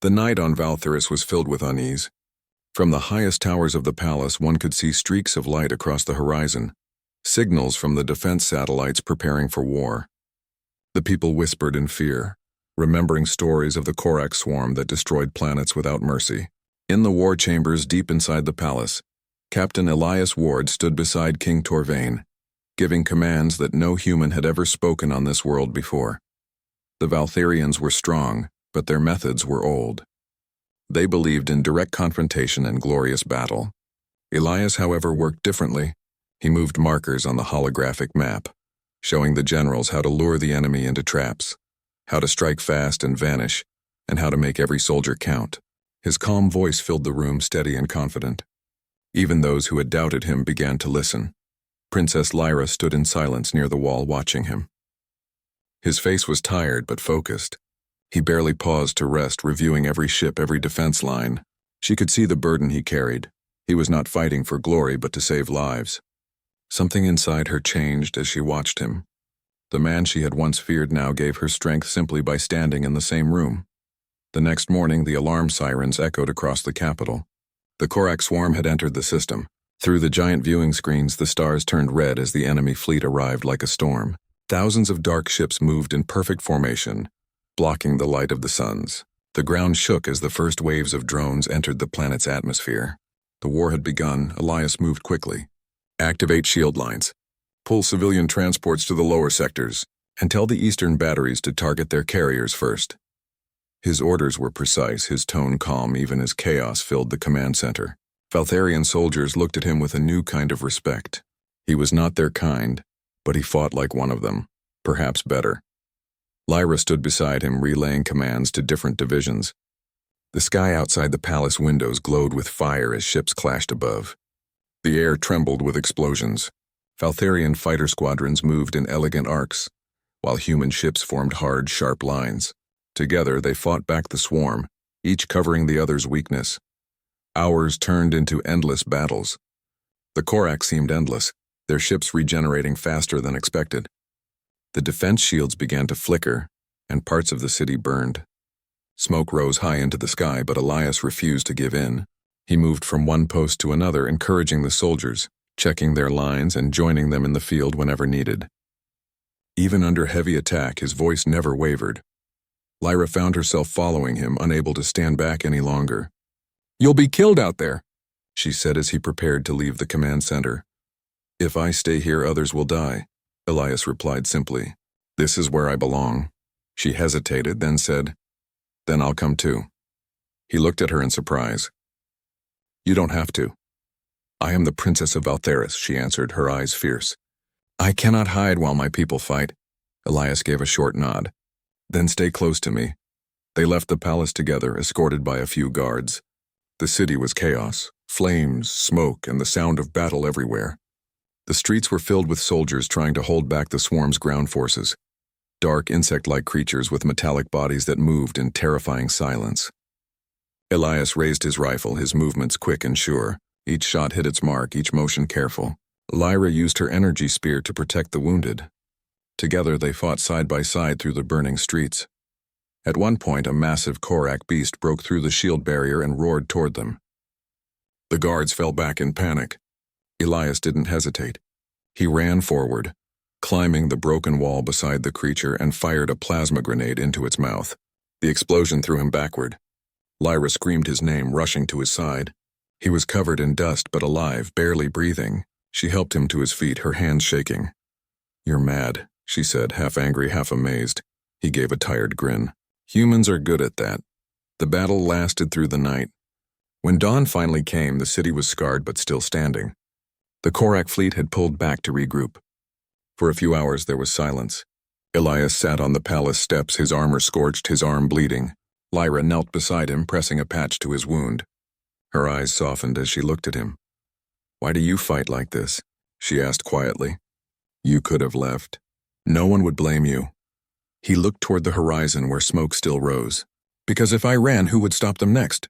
The night on Valtherus was filled with unease. From the highest towers of the palace, one could see streaks of light across the horizon, signals from the defense satellites preparing for war. The people whispered in fear, remembering stories of the Korak swarm that destroyed planets without mercy. In the war chambers deep inside the palace, Captain Elias Ward stood beside King Torvain, giving commands that no human had ever spoken on this world before. The Valtherians were strong, but their methods were old. They believed in direct confrontation and glorious battle. Elias, however, worked differently. He moved markers on the holographic map, showing the generals how to lure the enemy into traps, how to strike fast and vanish, and how to make every soldier count. His calm voice filled the room steady and confident. Even those who had doubted him began to listen. Princess Lyra stood in silence near the wall watching him. His face was tired but focused. He barely paused to rest, reviewing every ship, every defense line. She could see the burden he carried. He was not fighting for glory but to save lives. Something inside her changed as she watched him. The man she had once feared now gave her strength simply by standing in the same room. The next morning, the alarm sirens echoed across the capital. The Korak swarm had entered the system. Through the giant viewing screens, the stars turned red as the enemy fleet arrived like a storm. Thousands of dark ships moved in perfect formation, blocking the light of the suns. The ground shook as the first waves of drones entered the planet's atmosphere. The war had begun. Elias moved quickly. Activate shield lines. Pull civilian transports to the lower sectors, and tell the eastern batteries to target their carriers first. His orders were precise, his tone calm even as chaos filled the command center. Valtherian soldiers looked at him with a new kind of respect. He was not their kind, but he fought like one of them, perhaps better. Lyra stood beside him, relaying commands to different divisions. The sky outside the palace windows glowed with fire as ships clashed above. The air trembled with explosions. Valtherian fighter squadrons moved in elegant arcs, while human ships formed hard, sharp lines. Together they fought back the swarm, each covering the other's weakness. Hours turned into endless battles. The Korak seemed endless, their ships regenerating faster than expected. The defense shields began to flicker, and parts of the city burned. Smoke rose high into the sky, but Elias refused to give in. He moved from one post to another, encouraging the soldiers, checking their lines and joining them in the field whenever needed. Even under heavy attack, his voice never wavered. Lyra found herself following him, unable to stand back any longer. "You'll be killed out there," she said as he prepared to leave the command center. "If I stay here, others will die," Elias replied simply. "This is where I belong." She hesitated, then said, "Then I'll come too." He looked at her in surprise. "You don't have to." "I am the Princess of Valtherus," she answered, her eyes fierce. "I cannot hide while my people fight." Elias gave a short nod. "Then stay close to me." They left the palace together, escorted by a few guards. The city was chaos, flames, smoke, and the sound of battle everywhere. The streets were filled with soldiers trying to hold back the swarm's ground forces. Dark insect-like creatures with metallic bodies that moved in terrifying silence. Elias raised his rifle, his movements quick and sure. Each shot hit its mark, each motion careful. Lyra used her energy spear to protect the wounded. Together they fought side by side through the burning streets. At one point, a massive Korak beast broke through the shield barrier and roared toward them. The guards fell back in panic. Elias didn't hesitate. He ran forward, climbing the broken wall beside the creature, and fired a plasma grenade into its mouth. The explosion threw him backward. Lyra screamed his name, rushing to his side. He was covered in dust but alive, barely breathing. She helped him to his feet, her hands shaking. "You're mad," she said, half angry, half amazed. He gave a tired grin. "Humans are good at that." The battle lasted through the night. When dawn finally came, the city was scarred but still standing. The Korak fleet had pulled back to regroup. For a few hours there was silence. Elias sat on the palace steps, his armor scorched, his arm bleeding. Lyra knelt beside him, pressing a patch to his wound. Her eyes softened as she looked at him. "Why do you fight like this?" she asked quietly. "You could have left. No one would blame you." He looked toward the horizon where smoke still rose. "Because if I ran, who would stop them next?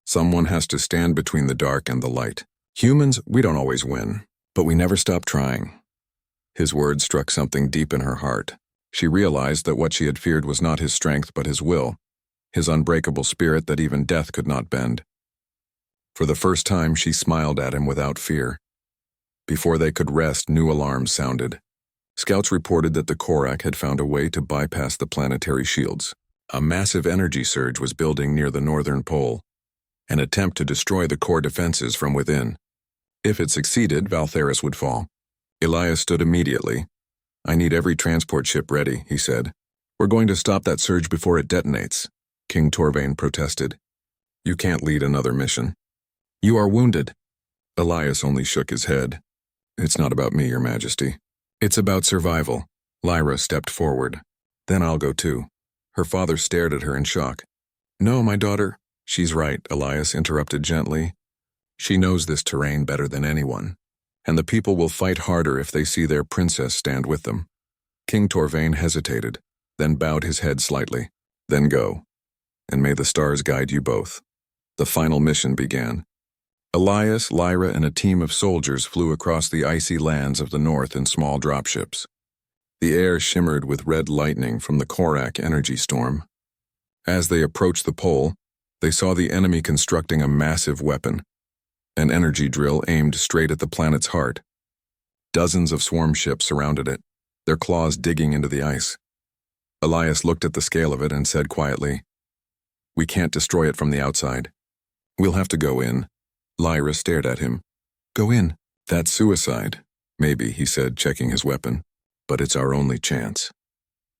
Someone has to stand between the dark and the light. Humans, we don't always win, but we never stop trying." His words struck something deep in her heart. She realized that what she had feared was not his strength but his will. his unbreakable spirit that even death could not bend. For the first time, she smiled at him without fear. Before they could rest, new alarms sounded. Scouts reported that the Korak had found a way to bypass the planetary shields. A massive energy surge was building near the northern pole, an attempt to destroy the core defenses from within. If it succeeded, Valtheris would fall. Elias stood immediately. "I need every transport ship ready," he said. "We're going to stop that surge before it detonates," King Torvain protested. "You can't lead another mission. You are wounded." Elias only shook his head. "It's not about me, Your Majesty. It's about survival." Lyra stepped forward. "Then I'll go too." Her father stared at her in shock. "No, my daughter." "She's right," Elias interrupted gently. "She knows this terrain better than anyone, and the people will fight harder if they see their princess stand with them." King Torvain hesitated, then bowed his head slightly. "Then go, and may the stars guide you both." The final mission began. Elias, Lyra, and a team of soldiers flew across the icy lands of the north in small dropships. The air shimmered with red lightning from the Korak energy storm. As they approached the pole, they saw the enemy constructing a massive weapon, an energy drill aimed straight at the planet's heart. Dozens of swarm ships surrounded it, their claws digging into the ice. Elias looked at the scale of it and said quietly, "We can't destroy it from the outside. We'll have to go in." Lyra stared at him. "Go in?" "That's suicide." "Maybe," he said, checking his weapon. "But it's our only chance."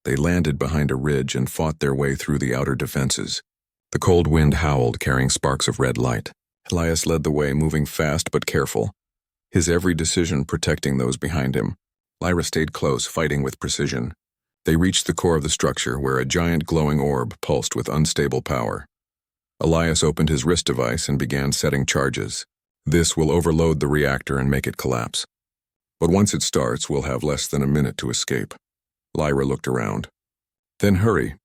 They landed behind a ridge and fought their way through the outer defenses. The cold wind howled, carrying sparks of red light. Elias led the way, moving fast but careful, his every decision protecting those behind him. Lyra stayed close, fighting with precision. They reached the core of the structure, where a giant glowing orb pulsed with unstable power. Elias opened his wrist device and began setting charges. "This will overload the reactor and make it collapse. But once it starts, we'll have less than a minute to escape." Lyra looked around. "Then hurry."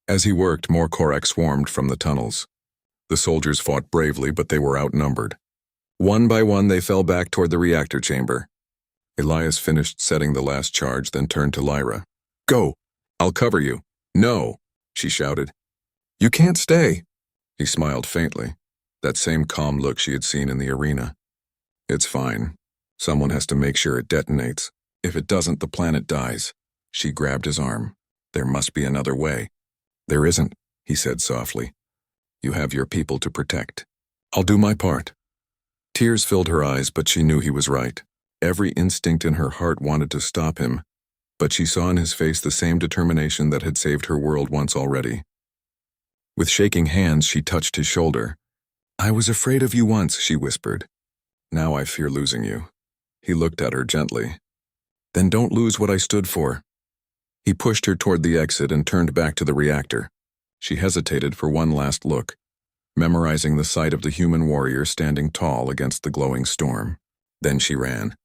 As he worked, more Korak swarmed from the tunnels. The soldiers fought bravely, but they were outnumbered. One by one, they fell back toward the reactor chamber. Elias finished setting the last charge, then turned to Lyra. "Go! I'll cover you." "No!" she shouted. "You can't stay." He smiled faintly, that same calm look she had seen in the arena. "It's fine. Someone has to make sure it detonates. If it doesn't, the planet dies." She grabbed his arm. "There must be another way." "There isn't," he said softly. "You have your people to protect. I'll do my part." Tears filled her eyes, but she knew he was right. Every instinct in her heart wanted to stop him, but she saw in his face the same determination that had saved her world once already. With shaking hands, she touched his shoulder. "I was afraid of you once," she whispered. "Now I fear losing you." He looked at her gently. "Then don't lose what I stood for." He pushed her toward the exit and turned back to the reactor. She hesitated for one last look, memorizing the sight of the human warrior standing tall against the glowing storm. Then she ran.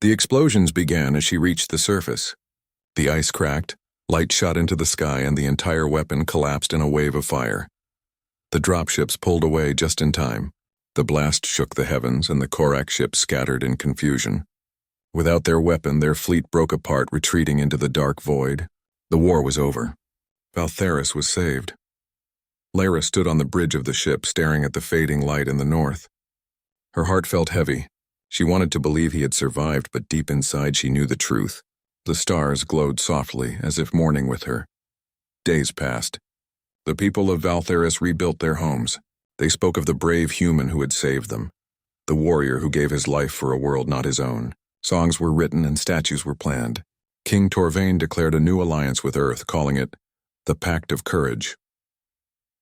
The explosions began as she reached the surface. The ice cracked, light shot into the sky, and the entire weapon collapsed in a wave of fire. The dropships pulled away just in time. The blast shook the heavens, and the Korak ships scattered in confusion. Without their weapon, their fleet broke apart, retreating into the dark void. The war was over. Valtheris was saved. Lyra stood on the bridge of the ship, staring at the fading light in the north. Her heart felt heavy. She wanted to believe he had survived, but deep inside she knew the truth. The stars glowed softly, as if mourning with her. Days passed. The people of Valtheris rebuilt their homes. They spoke of the brave human who had saved them, the warrior who gave his life for a world not his own. Songs were written and statues were planned. King Torvain declared a new alliance with Earth, calling it the Pact of Courage.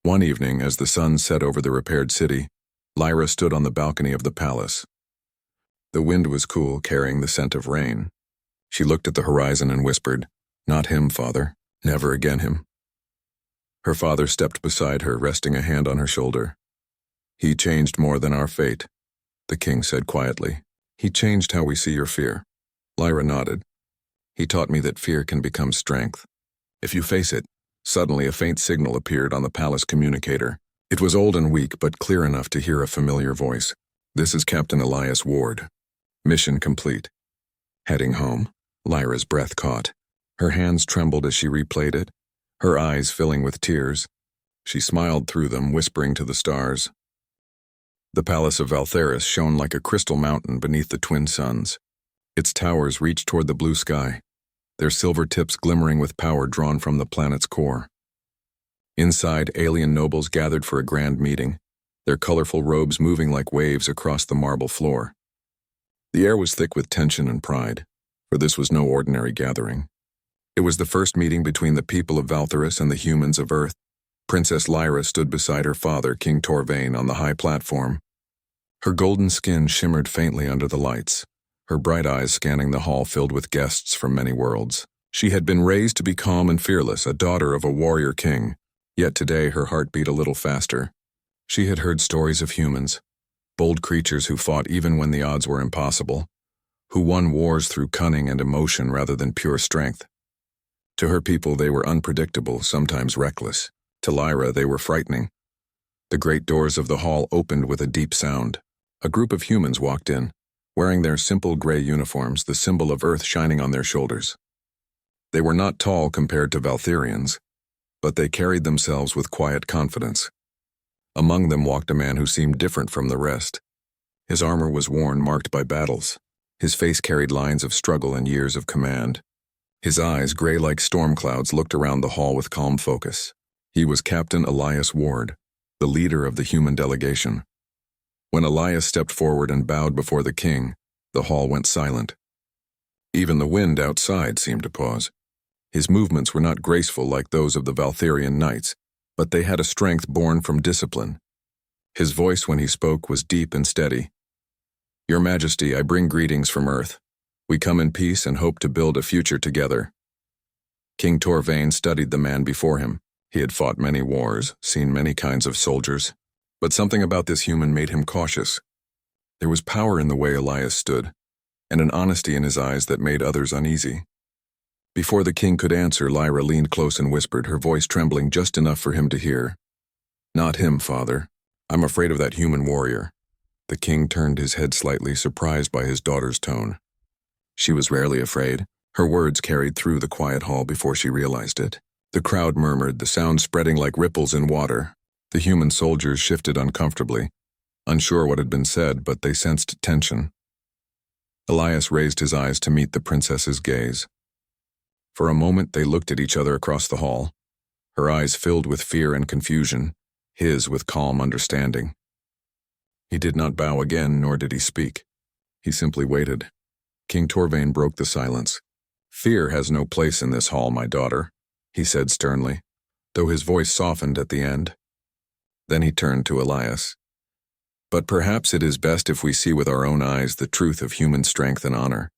One evening, as the sun set over the repaired city, Lyra stood on the balcony of the palace. The wind was cool, carrying the scent of rain. She looked at the horizon and whispered, "Not him, father. Never again him." Her father stepped beside her, resting a hand on her shoulder. "He changed more than our fate," the king said quietly. "He changed how we see your fear." Lyra nodded. "He taught me that fear can become strength. If you face it." Suddenly a faint signal appeared on the palace communicator. It was old and weak, but clear enough to hear a familiar voice. "This is Captain Elias Ward. Mission complete." Heading home, Lyra's breath caught. Her hands trembled as she replayed it, her eyes filling with tears. She smiled through them, whispering to the stars. The palace of Valtheris shone like a crystal mountain beneath the twin suns. Its towers reached toward the blue sky, their silver tips glimmering with power drawn from the planet's core. Inside, alien nobles gathered for a grand meeting, their colorful robes moving like waves across the marble floor. The air was thick with tension and pride, for this was no ordinary gathering. It was the first meeting between the people of Valtheris and the humans of Earth. Princess Lyra stood beside her father, King Torvain, on the high platform. Her golden skin shimmered faintly under the lights, her bright eyes scanning the hall filled with guests from many worlds. She had been raised to be calm and fearless, a daughter of a warrior king, yet today her heart beat a little faster. She had heard stories of humans, bold creatures who fought even when the odds were impossible, who won wars through cunning and emotion rather than pure strength. To her people they were unpredictable, sometimes reckless. To Lyra they were frightening. The great doors of the hall opened with a deep sound. A group of humans walked in, wearing their simple gray uniforms, the symbol of Earth shining on their shoulders. They were not tall compared to Valtherians, but they carried themselves with quiet confidence. Among them walked a man who seemed different from the rest. His armor was worn, marked by battles. His face carried lines of struggle and years of command. His eyes, gray like storm clouds, looked around the hall with calm focus. He was Captain Elias Ward, the leader of the human delegation. When Elias stepped forward and bowed before the king, the hall went silent. Even the wind outside seemed to pause. His movements were not graceful like those of the Valtherian knights, but they had a strength born from discipline. His voice when he spoke was deep and steady. "Your Majesty, I bring greetings from Earth. We come in peace and hope to build a future together." King Torvain studied the man before him. He had fought many wars, seen many kinds of soldiers, but something about this human made him cautious. There was power in the way Elias stood, and an honesty in his eyes that made others uneasy. Before the king could answer, Lyra leaned close and whispered, her voice trembling just enough for him to hear. "Not him, father. I'm afraid of that human warrior." The king turned his head slightly, surprised by his daughter's tone. She was rarely afraid. Her words carried through the quiet hall before she realized it. The crowd murmured, the sound spreading like ripples in water. The human soldiers shifted uncomfortably, unsure what had been said, but they sensed tension. Elias raised his eyes to meet the princess's gaze. For a moment they looked at each other across the hall, her eyes filled with fear and confusion, his with calm understanding. He did not bow again, nor did he speak. He simply waited. King Torvain broke the silence. "Fear has no place in this hall, my daughter," he said sternly, though his voice softened at the end. Then he turned to Elias. "But perhaps it is best if we see with our own eyes the truth of human strength and honor.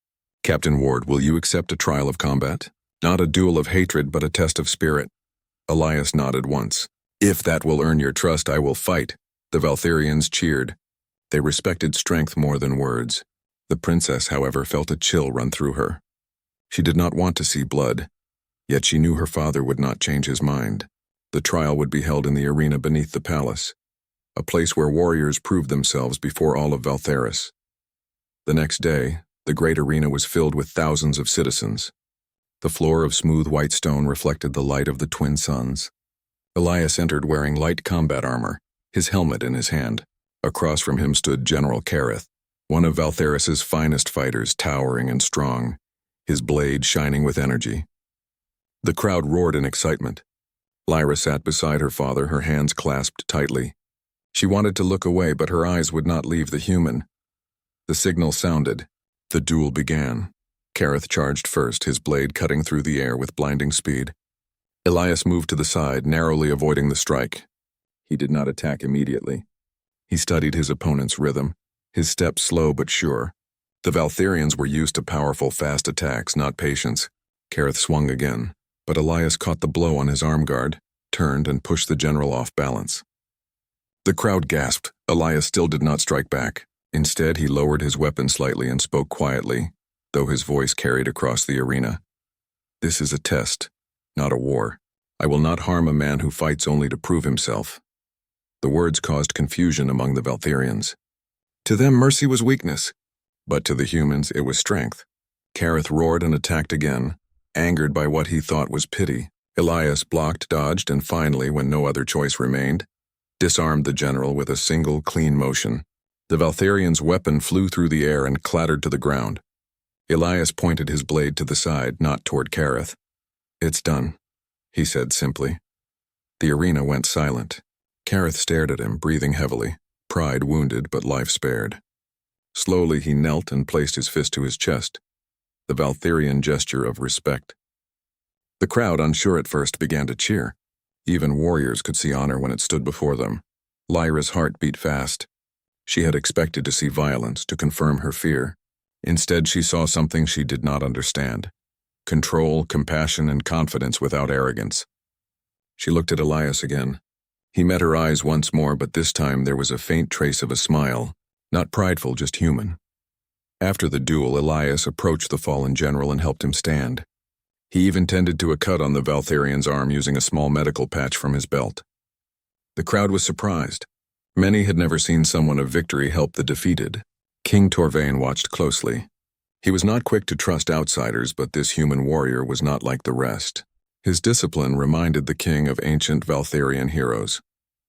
Captain Ward, will you accept a trial of combat? Not a duel of hatred, but a test of spirit." Elias nodded once. "If that will earn your trust, I will fight." The Valtherians cheered. They respected strength more than words. The princess, however, felt a chill run through her. She did not want to see blood, yet she knew her father would not change his mind. The trial would be held in the arena beneath the palace, a place where warriors proved themselves before all of Valtheris. The next day, the great arena was filled with thousands of citizens. The floor of smooth white stone reflected the light of the twin suns. Elias entered wearing light combat armor, his helmet in his hand. Across from him stood General Kareth, one of Valtheris's finest fighters, towering and strong, his blade shining with energy. The crowd roared in excitement. Lyra sat beside her father, her hands clasped tightly. She wanted to look away, but her eyes would not leave the human. The signal sounded. The duel began. Kareth charged first, his blade cutting through the air with blinding speed. Elias moved to the side, narrowly avoiding the strike. He did not attack immediately. He studied his opponent's rhythm, his steps slow but sure. The Valtherians were used to powerful, fast attacks, not patience. Kareth swung again, but Elias caught the blow on his arm guard, turned, and pushed the general off balance. The crowd gasped. Elias still did not strike back. Instead, he lowered his weapon slightly and spoke quietly, though his voice carried across the arena. "This is a test, not a war. I will not harm a man who fights only to prove himself." The words caused confusion among the Valtherians. To them, mercy was weakness, but to the humans, it was strength. Kareth roared and attacked again, angered by what he thought was pity. Elias blocked, dodged, and finally, when no other choice remained, disarmed the general with a single, clean motion. The Valtharian's weapon flew through the air and clattered to the ground. Elias pointed his blade to the side, not toward Kareth. "It's done," he said simply. The arena went silent. Kareth stared at him, breathing heavily, pride wounded but life spared. Slowly he knelt and placed his fist to his chest, the Valtharian gesture of respect. The crowd, unsure at first, began to cheer. Even warriors could see honor when it stood before them. Lyra's heart beat fast. She had expected to see violence, to confirm her fear. Instead, she saw something she did not understand. Control, compassion, and confidence without arrogance. She looked at Elias again. He met her eyes once more, but this time there was a faint trace of a smile. Not prideful, just human. After the duel, Elias approached the fallen general and helped him stand. He even tended to a cut on the Valtharian's arm using a small medical patch from his belt. The crowd was surprised. Many had never seen someone of victory help the defeated. King Torvain watched closely. He was not quick to trust outsiders, but this human warrior was not like the rest. His discipline reminded the king of ancient Valtharian heroes.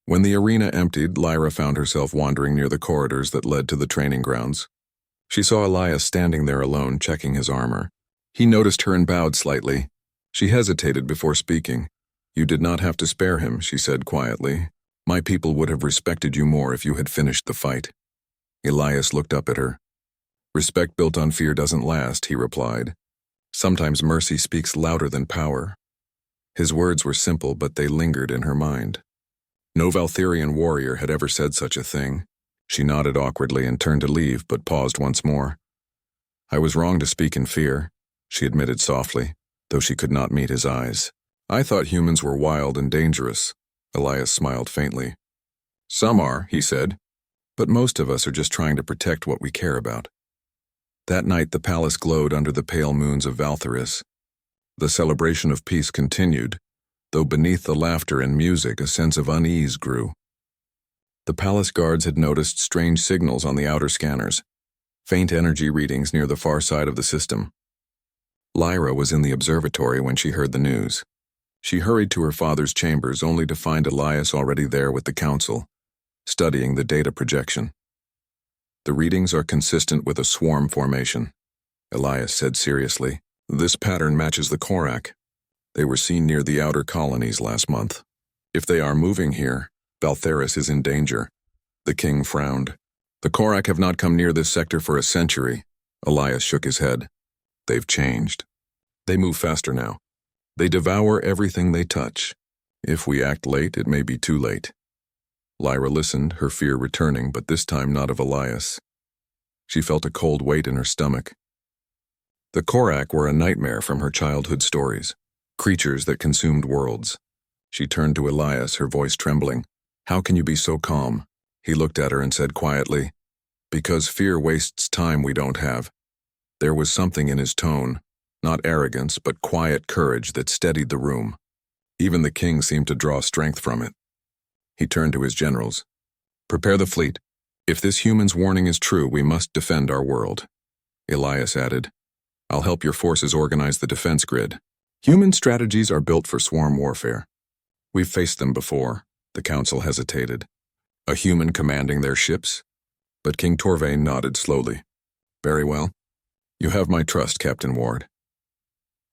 When the arena emptied, Lyra found herself wandering near the corridors that led to the training grounds. She saw Elias standing there alone, checking his armor. He noticed her and bowed slightly. She hesitated before speaking. "You did not have to spare him," she said quietly. "My people would have respected you more if you had finished the fight." Elias looked up at her. "Respect built on fear doesn't last," he replied. "Sometimes mercy speaks louder than power." His words were simple, but they lingered in her mind. No Valtharian warrior had ever said such a thing. She nodded awkwardly and turned to leave, but paused once more. "I was wrong to speak in fear," she admitted softly, though she could not meet his eyes. "I thought humans were wild and dangerous." Elias smiled faintly. "Some are," he said, "but most of us are just trying to protect what we care about." That night the palace glowed under the pale moons of Valtharis. The celebration of peace continued, though beneath the laughter and music a sense of unease grew. The palace guards had noticed strange signals on the outer scanners, faint energy readings near the far side of the system. Lyra was in the observatory when she heard the news. She hurried to her father's chambers only to find Elias already there with the council, studying the data projection. "The readings are consistent with a swarm formation," Elias said seriously. "This pattern matches the Korak. They were seen near the outer colonies last month. If they are moving here, Valtharis is in danger." The king frowned. "The Korak have not come near this sector for a century." Elias shook his head. "They've changed. They move faster now. They devour everything they touch. If we act late, it may be too late." Lyra listened, her fear returning, but this time not of Elias. She felt a cold weight in her stomach. The Korak were a nightmare from her childhood stories, creatures that consumed worlds. She turned to Elias, her voice trembling. "How can you be so calm?" He looked at her and said quietly, "Because fear wastes time we don't have." There was something in his tone, not arrogance, but quiet courage that steadied the room. Even the king seemed to draw strength from it. He turned to his generals. "Prepare the fleet. If this human's warning is true, we must defend our world." Elias added, "I'll help your forces organize the defense grid. Human strategies are built for swarm warfare. We've faced them before." The council hesitated. "A human commanding their ships?" But King Torvain nodded slowly. "Very well. You have my trust, Captain Ward."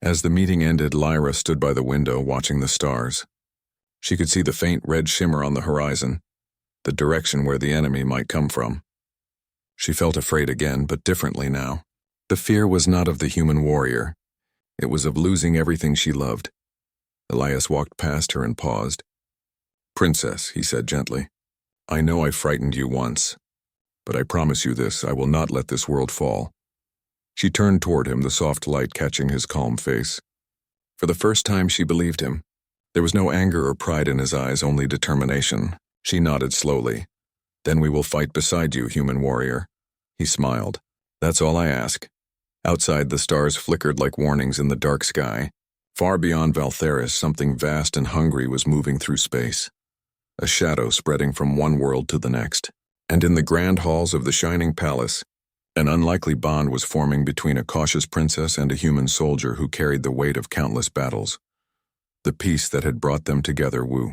As the meeting ended, Lyra stood by the window watching the stars. She could see the faint red shimmer on the horizon, the direction where the enemy might come from. She felt afraid again, but differently now. The fear was not of the human warrior. It was of losing everything she loved. Elias walked past her and paused. "Princess," he said gently, "I know I frightened you once, but I promise you this, I will not let this world fall." She turned toward him, the soft light catching his calm face. For the first time she believed him. There was no anger or pride in his eyes, only determination. She nodded slowly. "Then we will fight beside you, human warrior." He smiled. "That's all I ask." Outside, the stars flickered like warnings in the dark sky. Far beyond Valtharis, something vast and hungry was moving through space, a shadow spreading from one world to the next. And in the grand halls of the shining palace, an unlikely bond was forming between a cautious princess and a human soldier who carried the weight of countless battles. the peace that had brought them together. Woo.